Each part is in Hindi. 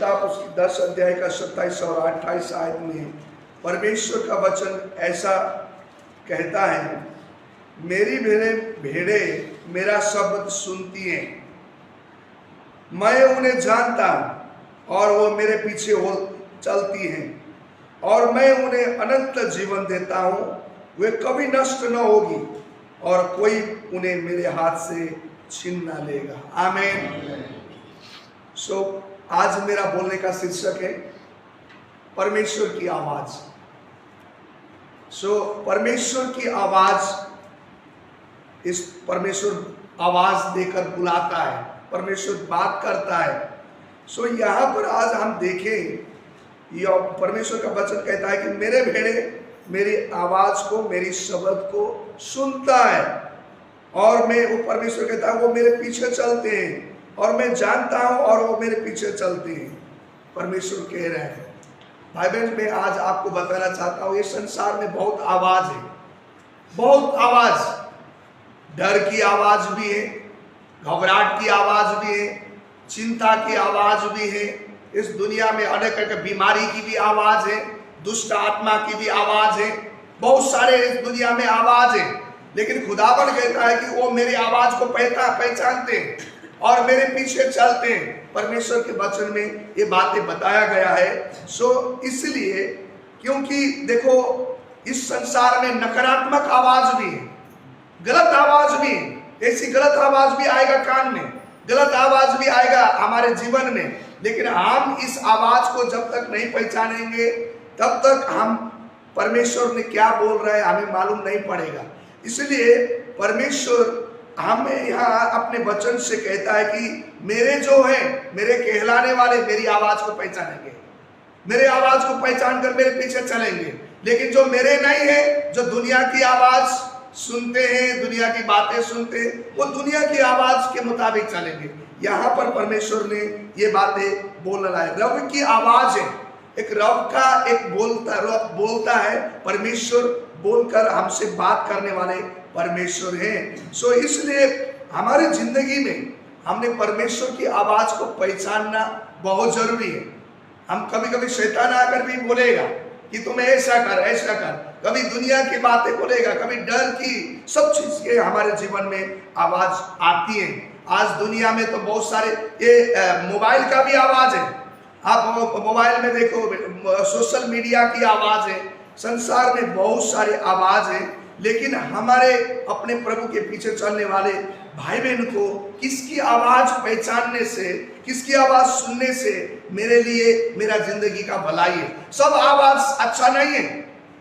किताब उसकी 10 अध्याय का 27 और 28 आयत में परमेश्वर का वचन ऐसा कहता है, मेरी भेड़े मेरा शब्द सुनती हैं, मैं उन्हें जानता हूं और वो मेरे पीछे हो चलती हैं, और मैं उन्हें अनंत जीवन देता हूं, वे कभी नष्ट न होगी और कोई उन्हें मेरे हाथ से छीन ना लेगा। आमीन। सो आज मेरा बोलने का शीर्षक है परमेश्वर की आवाज। सो परमेश्वर की आवाज, इस परमेश्वर आवाज देकर बुलाता है, परमेश्वर बात करता है। सो यहाँ पर आज हम देखें, यह परमेश्वर का वचन कहता है कि मेरे भेड़े मेरी आवाज को, मेरी शब्द को सुनता है, और मैं, वो परमेश्वर कहता है, वो मेरे पीछे चलते हैं और मैं जानता हूं और वो मेरे पीछे चलते हैं। परमेश्वर कह रहे हैं। भाई बहन, मैं आज आपको बताना चाहता हूं, ये संसार में बहुत आवाज है, बहुत आवाज, डर की आवाज भी है, घबराहट की आवाज भी है, चिंता की आवाज भी है, इस दुनिया में अनेक बीमारी की भी आवाज है, दुष्ट आत्मा की भी आवाज है, बहुत सारे इस दुनिया में आवाज है। लेकिन खुदावन कहता है कि वो मेरी आवाज को पहचानते हैं और मेरे पीछे चलते हैं। परमेश्वर के वचन में ये बातें बताया गया है। सो इसलिए, क्योंकि देखो, इस संसार में नकारात्मक आवाज भी है, गलत आवाज भी है, ऐसी गलत आवाज भी आएगा कान में, गलत आवाज भी आएगा हमारे जीवन में। लेकिन हम इस आवाज को जब तक नहीं पहचानेंगे तब तक हम परमेश्वर ने क्या बोल रहा है हमें मालूम नहीं पड़ेगा। इसलिए परमेश्वर हमें यहाँ अपने वचन से कहता है कि मेरे जो है, मेरे कहलाने वाले मेरी आवाज को पहचानेंगे, मेरे आवाज को पहचान कर मेरे पीछे चलेंगे। लेकिन जो मेरे नहीं है, जो दुनिया की आवाज सुनते हैं, दुनिया की बातें सुनते हैं, वो दुनिया की आवाज के मुताबिक चलेंगे। यहाँ पर परमेश्वर ने ये बातें बोल रहा है। रब की आवाज है, एक रब का एक रब बोलता है, परमेश्वर बोलकर हमसे बात करने वाले परमेश्वर हैं। सो इसलिए हमारे जिंदगी में हमने परमेश्वर की आवाज को पहचानना बहुत जरूरी है। हम कभी कभी शैतान आकर भी बोलेगा कि तुम ऐसा कर, ऐसा कर, कभी दुनिया की बातें बोलेगा, कभी डर की, सब चीज के हमारे जीवन में आवाज आती है। आज दुनिया में तो बहुत सारे, ये मोबाइल का भी आवाज है, आप मोबाइल में देखो, सोशल मीडिया की आवाज है, संसार में बहुत सारे आवाज है। लेकिन हमारे अपने प्रभु के पीछे चलने वाले भाई बहन को किसकी आवाज पहचानने से, किसकी आवाज सुनने से मेरे लिए, मेरा जिंदगी का भलाई है। सब आवाज अच्छा नहीं है,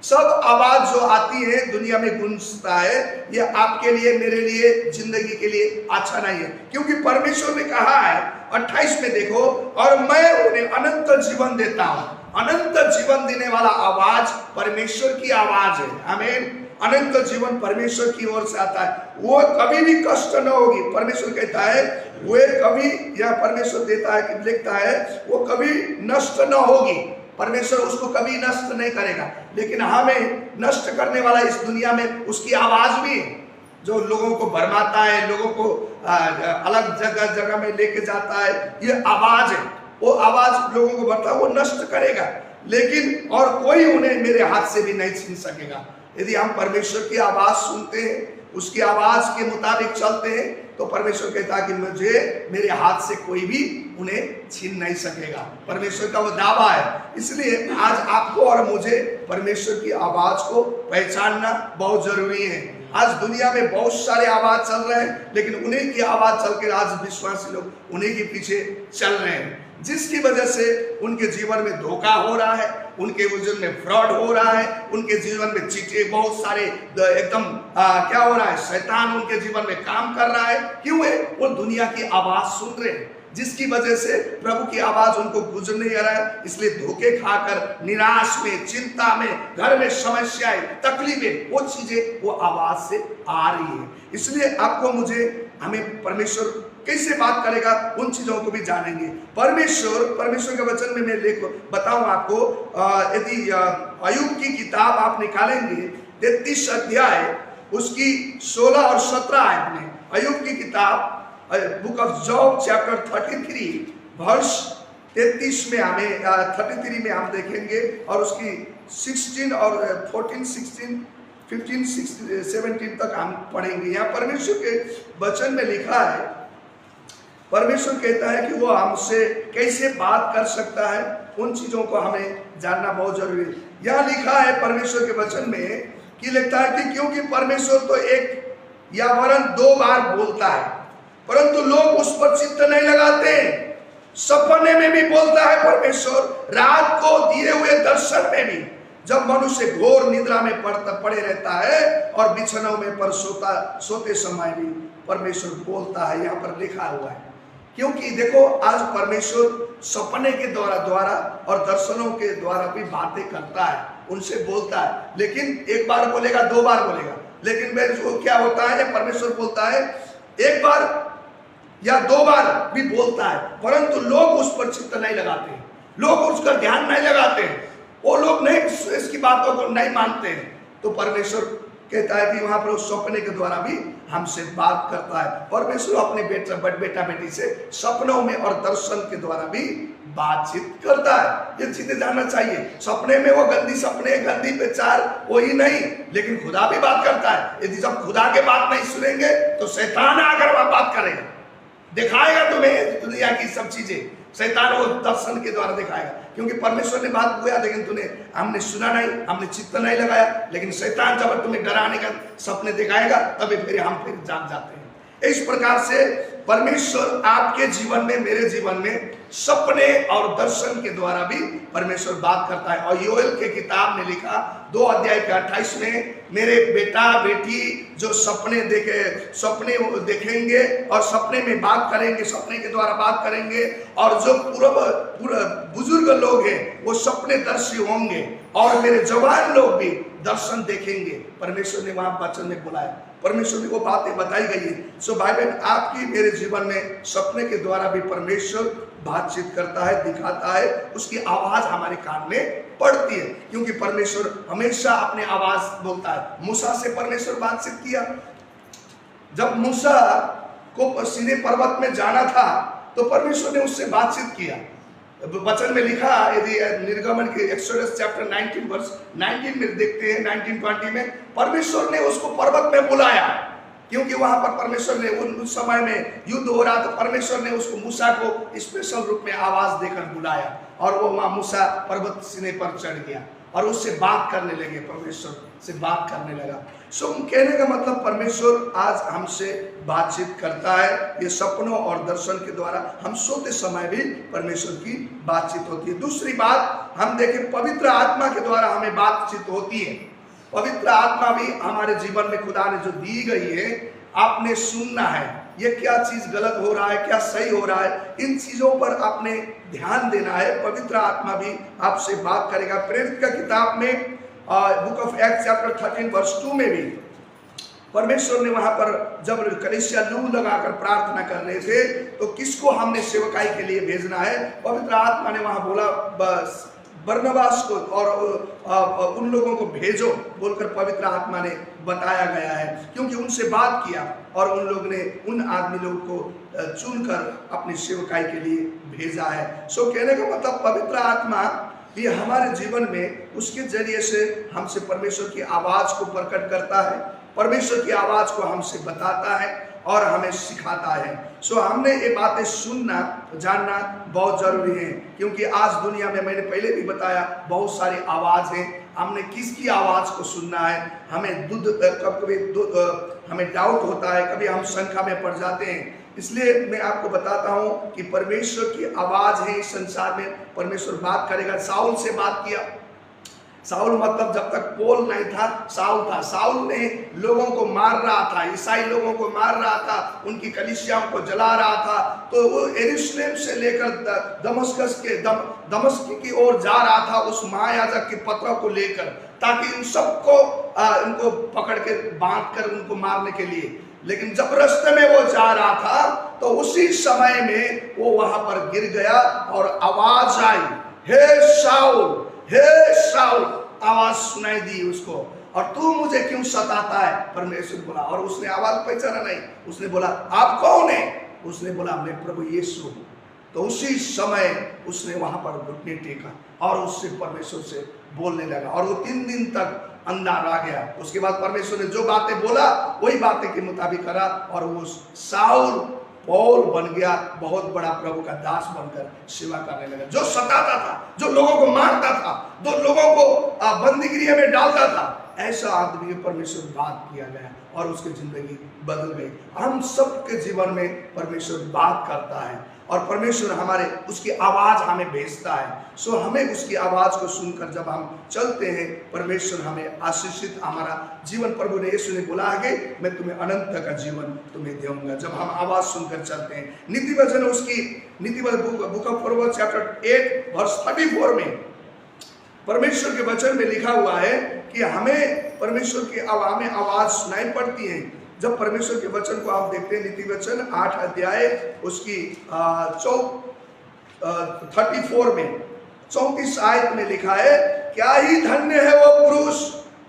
सब आवाज जो आती है दुनिया में गूंजता है, ये आपके लिए, मेरे लिए, जिंदगी के लिए अच्छा नहीं है। क्योंकि परमेश्वर ने कहा है 28 में देखो, और मैं उन्हें अनंत जीवन देता हूं। अनंत जीवन देने वाला आवाज परमेश्वर की आवाज है। आमीन। अनंत जीवन परमेश्वर की ओर से आता है, वो कभी भी कष्ट न होगी। परमेश्वर कहता है वो कभी, या परमेश्वर देता है कि लिखता है, वो कभी नष्ट न होगी। परमेश्वर उसको कभी नष्ट नहीं करेगा। लेकिन हमें नष्ट करने वाला इस दुनिया में उसकी आवाज भी है, जो लोगों को भरमाता है, लोगों को अलग जगह जगह में लेके जाता है। ये आवाज है, वो आवाज लोगों को भरता है, वो नष्ट करेगा, लेकिन और कोई उन्हें मेरे हाथ से भी नहीं छीन सकेगा। यदि हम परमेश्वर की आवाज सुनते हैं, उसकी आवाज के मुताबिक चलते हैं, तो परमेश्वर कहता है कि मुझे, मेरे हाथ से कोई भी उन्हें छीन नहीं सकेगा। परमेश्वर का वो दावा है। इसलिए आज आपको और मुझे परमेश्वर की आवाज को पहचानना बहुत जरूरी है। आज दुनिया में बहुत सारे आवाज चल रहे हैं, लेकिन उन्हीं की आवाज चल के आज विश्वासी लोग उन्हीं के पीछे चल रहे हैं, जिसकी वजह से उनके जीवन में धोखा हो रहा है, उनके जीवन में फ्रॉड हो रहा है, उनके जीवन में चीजें बहुत सारे एकदम क्या हो रहा है, शैतान उनके जीवन में काम कर रहा है। क्यों है? वो दुनिया की आवाज सुन रहे हैं, जिसकी वजह से प्रभु की आवाज उनको गुजर नहीं आ रहा है। इसलिए धोखे खाकर, निराश में, चिंता में, घर में समस्याएं, तकलीफें, वो चीजें वो आवाज से आ रही है। इसलिए आपको, मुझे, हमें परमेश्वर कैसे बात करेगा उन चीजों को भी जानेंगे। परमेश्वर के वचन में मैं बताऊं आपको, यदि अय्यूब की किताब आप निकालेंगे 33 अध्याय उसकी 16 और 17 आयत में, अय्यूब की किताब बुक ऑफ जॉब चैप्टर 33 वर्ष 33 में हमें 33 में हम देखेंगे और उसकी 16 और 14, 16, 15, 16, 17 तक हम पढ़ेंगे। यहाँ परमेश्वर के वचन में लिखा है, परमेश्वर कहता है कि वो हमसे कैसे बात कर सकता है, उन चीजों को हमें जानना बहुत जरूरी है। यहाँ लिखा है परमेश्वर के वचन में कि लिखता है कि क्योंकि परमेश्वर तो एक या वरन 2 बार बोलता है, परंतु लोग उस पर चित्त नहीं लगाते हैं। सपने में भी बोलता है परमेश्वर, रात को दिए हुए दर्शन में भी, जब मनुष्य घोर निद्रा में पड़े रहता है और बिछनों में पर सोते समय भी परमेश्वर बोलता है। यहाँ पर लिखा हुआ है, क्योंकि देखो आज परमेश्वर सपने के द्वारा और दर्शनों के द्वारा भी बातें करता है, उनसे बोलता है, लेकिन 1 बार बोलेगा, 2 बार बोलेगा। लेकिन जो क्या होता है, परमेश्वर बोलता है 1 बार या 2 बार भी बोलता है, परंतु लोग उस पर चित्त नहीं लगाते हैं, लोग उसका ध्यान नहीं लगाते हैं, वो लोग नहीं इसकी बातों को नहीं मानते हैं। तो परमेश्वर कहता है कि वहां पर उस सपने के द्वारा भी हमसे बात करता है। परमेश्वर अपने बेटा बेटी से सपनों में और दर्शन के द्वारा भी बातचीत करता है। ये चीजें जानना चाहिए। सपने में वो गंदी सपने, गंदी विचार वही नहीं, लेकिन खुदा भी बात करता है। यदि सब खुदा के बात नहीं सुनेंगे तो शैतान आकर वह बात करेगा, दिखाएगा तुम्हें दुनिया की सब चीजें। शैतान वो दर्शन के द्वारा दिखाएगा, क्योंकि परमेश्वर ने बात किया लेकिन तूने हमने सुना नहीं, हमने चित्त नहीं लगाया। लेकिन शैतान जब तुम्हें डराने का सपने दिखाएगा तभी फिर हम जाग जाते हैं। इस प्रकार से परमेश्वर आपके जीवन में, मेरे जीवन में सपने और दर्शन के द्वारा भी परमेश्वर बात करता है। और योएल के किताब में लिखा 2 अध्याय के 28 में, मेरे बेटा बेटी जो सपने देखेंगे और सपने में बात करेंगे, सपने के द्वारा बात करेंगे, और जो पूरा बुजुर्ग लोग हैं वो सपने दर्शी होंगे, और मेरे जवान लोग भी दर्शन देखेंगे। परमेश्वर ने वहां वचन में बोला है, परमेश्वर ने वो बातें बताई गई है। सो भाई बहन, आपकी मेरे जीवन में सपने के द्वारा भी परमेश्वर बातचीत करता है, दिखाता है, उसकी आवाज हमारे कान में पड़ती है, क्योंकि परमेश्वर हमेशा अपने आवाज बोलता है। मूसा से परमेश्वर बातचीत किया, जब मूसा को सीने पर्वत में जाना था तो परमेश्वर ने उससे बातचीत किया। वचन में लिखा, यदि निर्गमन के एक्सोडस चैप्टर 19 वर्स 19 में देखते हैं, 19-20 में परमेश्वर ने उसको पर्वत में बुलाया, क्योंकि वहां पर परमेश्वर ने उस समय में युद्ध हो रहा था। परमेश्वर ने उसको मूसा को स्पेशल रूप में आवाज देकर बुलाया, और वो वहां मूसा पर्वत सीने पर चढ़ गया और उससे बात करने लगे, परमेश्वर से बात करने लगा। सो कहने का मतलब परमेश्वर आज हमसे बातचीत करता है। ये सपनों और दर्शन के द्वारा हम सोते समय भी परमेश्वर की बातचीत होती है। दूसरी बात हम देखें, पवित्र आत्मा के द्वारा हमें बातचीत होती है। पवित्र आत्मा भी हमारे जीवन में खुदा ने जो दी गई है, आपने सुनना है ये क्या चीज गलत हो रहा है, क्या सही हो रहा है, इन चीजों पर आपने ध्यान देना है। पवित्र आत्मा भी आपसे बात करेगा। प्रेरित का किताब में book of act chapter 13 verse 2 में भी परमेश्वर ने वहां पर जब कलीसिया लू लगाकर प्रार्थना कर रहे थे तो किसको हमने सेवकाई के लिए भेजना है, पवित्र आत्मा ने वहां बोला बस बरनबास को और उन लोगों को भेजो बोलकर पवित्र आत्मा ने बताया गया है, क्योंकि उनसे बात किया और उन लोग ने उन आदमी लोग को चुनकर अपनी सेवकाई के लिए भेजा है। सो कहने का मतलब पवित्र आत्मा ये हमारे जीवन में उसके जरिए से हमसे परमेश्वर की आवाज को प्रकट करता है, परमेश्वर की आवाज को हमसे बताता है और हमें सिखाता है। सो हमने ये बातें सुनना जानना बहुत जरूरी है, क्योंकि आज दुनिया में, मैंने पहले भी बताया, बहुत सारी आवाज है। हमने किसकी आवाज को सुनना है, हमें कभी हमें डाउट होता है, कभी हम शंका में पड़ जाते हैं। इसलिए मैं आपको बताता हूं कि परमेश्वर की आवाज है इस संसार में, परमेश्वर बात करेगा। साउल से बात किया, साउल मतलब जब तक पौल नहीं था साउल था। साउल ने लोगों को मार रहा था, ईसाई लोगों को मार रहा था, उनकी कलीसियाओं को जला रहा था। तो वो यरूशलेम से लेकर दमस्क की ओर जा रहा था उस महायाजक के पत्रों को लेकर, ताकि उन सबको उनको पकड़ के बांध कर उनको मारने के लिए। लेकिन जब रास्ते में वो जा रहा था तो उसी समय में वो वहां पर गिर गया और आवाज आई, हे शाऊल, हे शाऊल, आवाज सुनाई दी उसको, और तू मुझे क्यों सताता है, परमेश्वर बोला। और उसने आवाज पहचाना नहीं, उसने बोला आप कौन है, उसने बोला मैं प्रभु यीशु हूं। तो उसी समय उसने वहां पर घुटने टेका और उससे परमेश्वर से बोलने लगा, और वो 3 दिन तक अंधा रह गया। उसके बाद परमेश्वर ने जो बातें बोला वही बातें के मुताबिक करा, और वो साउल पौल बन गया, बहुत बड़ा प्रभु का दास बनकर सेवा करने लगा। जो सताता था, जो लोगों को मारता था, जो लोगों को बंदीगृह में डालता था, ऐसा आदमी परमेश्वर बात किया गया और उसकी जिंदगी बदल गई। हम सबके जीवन में परमेश्वर बात करता है और परमेश्वर हमारे उसकी आवाज हमें भेजता है। सो हमें उसकी आवाज को सुनकर जब हम चलते हैं, परमेश्वर हमें आशीषित हमारा जीवन, प्रभु ने यीशु ने बोला आगे, मैं तुम्हें अनंत का जीवन तुम्हें दूंगा जब हम आवाज सुनकर चलते हैं। नीति वचन उसकी नीति book of proverbs chapter 8 verse 34 में परमेश्वर के वचन में लिखा हुआ है कि हमें परमेश्वर की हमें आवाज सुनाई पड़ती है जब परमेश्वर के वचन को आप देखते हैं। नीति वचन 8 अध्याय उसकी 34 में 34 आयत में लिखा है, क्या ही धन्य है वो पुरुष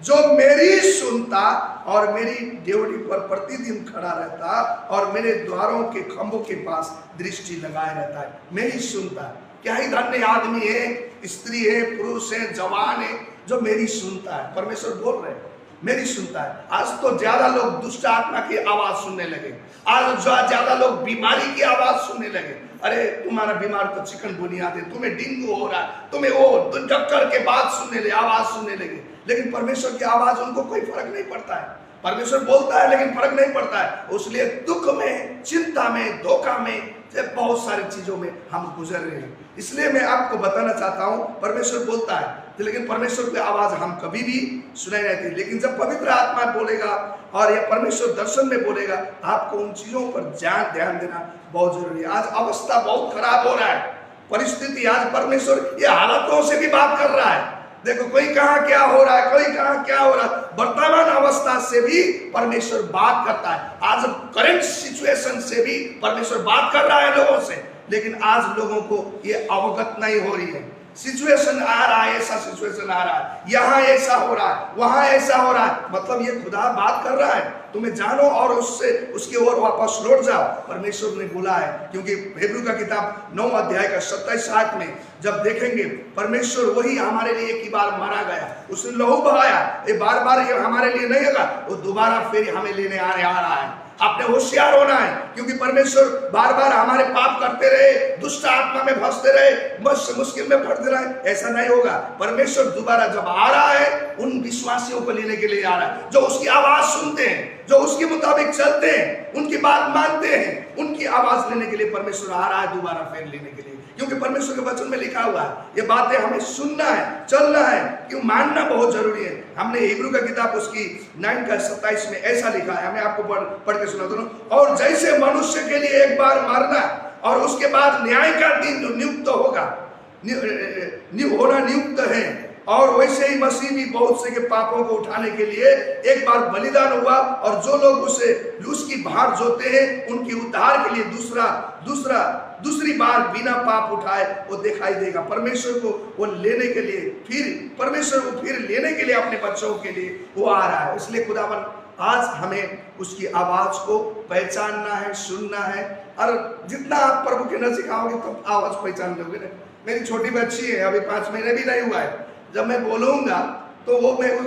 जो मेरी सुनता और मेरी ड्योढ़ी पर प्रतिदिन खड़ा रहता और मेरे द्वारों के खंभों के पास दृष्टि लगाए रहता है। मेरी सुनता, क्या ही धन्य आदमी है, स्त्री है, पुरुष है, जवान है, जो मेरी सुनता है। परमेश्वर बोल रहे हैं मेरी सुनता है। आज तो ज्यादा लोग दुष्ट आत्मा की आवाज सुनने लगे, आज ज्यादा लोग बीमारी की आवाज सुनने लगे। अरे तुम्हारा बीमार तो चिकन बुनियाद है, तुम्हें डेंगू हो रहा है, तुम्हें वो डॉक्टर के बात सुनने लगे, आवाज सुनने लगे, लेकिन परमेश्वर की आवाज उनको कोई फर्क नहीं पड़ता है। परमेश्वर बोलता है लेकिन फर्क नहीं पड़ता है। उसलिए दुख में, चिंता में, धोखा में, बहुत सारी चीजों में हम गुजर रहे हैं। इसलिए मैं आपको बताना चाहता हूं, परमेश्वर बोलता है लेकिन परमेश्वर की आवाज हम कभी भी सुनाई नहीं देती। लेकिन जब पवित्र आत्मा बोलेगा और यह परमेश्वर दर्शन में बोलेगा, आपको उन चीजों पर ध्यान देना बहुत जरूरी है। आज अवस्था बहुत खराब हो रहा है, परिस्थिति, आज परमेश्वर ये हालातों से भी बात कर रहा है। देखो कोई कहाँ क्या हो रहा है, कोई कहाँ क्या हो रहा है, वर्तमान अवस्था से भी परमेश्वर बात करता है। आज करंट सिचुएशन से भी परमेश्वर बात कर रहा है लोगों से, लेकिन आज लोगों को ये अवगत नहीं हो रही है। सिचुएशन आ रहा है, ऐसा सिचुएशन आ रहा है, यहाँ ऐसा हो रहा है, वहां ऐसा हो रहा है, मतलब ये खुदा बात कर रहा है, तुम्हें जानो और उससे उसकी ओर वापस लौट जाओ। परमेश्वर ने बोला है, क्योंकि हिब्रू का किताब 9 अध्याय का 27 आयत में जब देखेंगे, परमेश्वर वही हमारे लिए एक ही बार मारा गया, उसने लहू बहाया, ये बार बार ये हमारे लिए नहीं होगा, वो दोबारा फिर हमें लेने आ रहा है। आपने होशियार होना है, क्योंकि परमेश्वर बार बार हमारे पाप करते रहे, दुष्ट आत्मा में फंसते रहे, मुश्किल में पड़ते रहे, ऐसा नहीं होगा। परमेश्वर दोबारा जब आ रहा है, उन विश्वासियों को लेने के लिए आ रहा है जो उसकी आवाज सुनते हैं, जो उसके मुताबिक चलते हैं, उनकी बात मानते हैं, उनकी आवाज लेने के लिए परमेश्वर आ रहा है दोबारा फिर लेने के लिए। क्योंकि परमेश्वर के वचन में लिखा हुआ है, ये बातें हमें सुनना है, चलना है, क्यों मानना बहुत जरूरी है। हमने हिब्रू का किताब उसकी 9 का 27 में ऐसा लिखा है, हमें आपको पढ़ के सुना दूं। और जैसे मनुष्य के लिए एक बार मरना और उसके बाद न्याय का दिन नियुक्त होगा, होना नियुक्त है, और वैसे ही मसीह भी बहुत से के पापों को उठाने के लिए एक बार बलिदान हुआ, और जो लोग उसकी भार जोते हैं उनकी उद्धार के लिए दूसरी बार बिना पाप उठाए वो दिखाई देगा। परमेश्वर को वो लेने के लिए फिर लेने के लिए अपने बच्चों के लिए वो आ रहा है। इसलिए खुदावन आज हमें उसकी आवाज को पहचानना है, सुनना है, और जितना आप प्रभु के नजदीक आओगे तो आवाज पहचान लोगे ना। मेरी छोटी बच्ची है, अभी 5 महीने भी नहीं हुआ है, जब मैं बोलूंगा तो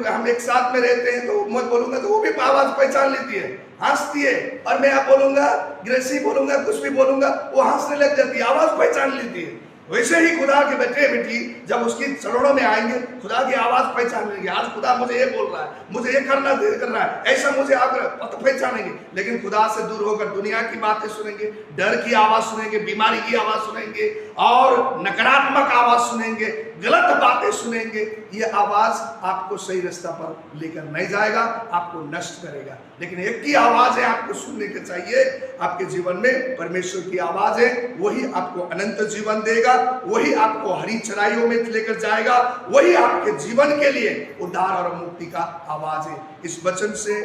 हम एक साथ में रहते हैं, तो मैं बोलूंगा तो वो भी आवाज पहचान लेती है, हंसती है, और मैं बोलूंगा, ग्रेसी बोलूंगा, कुछ भी बोलूंगा, वो हंसने लग जाती है, आवाज पहचान लेती है। वैसे ही खुदा के बेटे बेटी जब उसकी चरणों में आएंगे, खुदा की आवाज पहचान लेंगे। आज खुदा मुझे ये बोल रहा है, मुझे ये करना है, ऐसा मुझे आग्रह पहचानेंगे। लेकिन खुदा से दूर होकर दुनिया की बातें सुनेंगे, डर की आवाज सुनेंगे, बीमारी की आवाज सुनेंगे, और नकारात्मक आवाज सुनेंगे, गलत बातें सुनेंगे। ये आवाज आपको सही रास्ता पर लेकर नहीं जाएगा, आपको नष्ट करेगा। लेकिन एक ही आवाज है आपको सुनने के चाहिए आपके जीवन में, परमेश्वर की आवाज है, वही आपको अनंत जीवन देगा, वही आपको हरी चराइयों में लेकर जाएगा, वही आपके जीवन के लिए उद्धार और मुक्ति का आवाज है। इस वचन से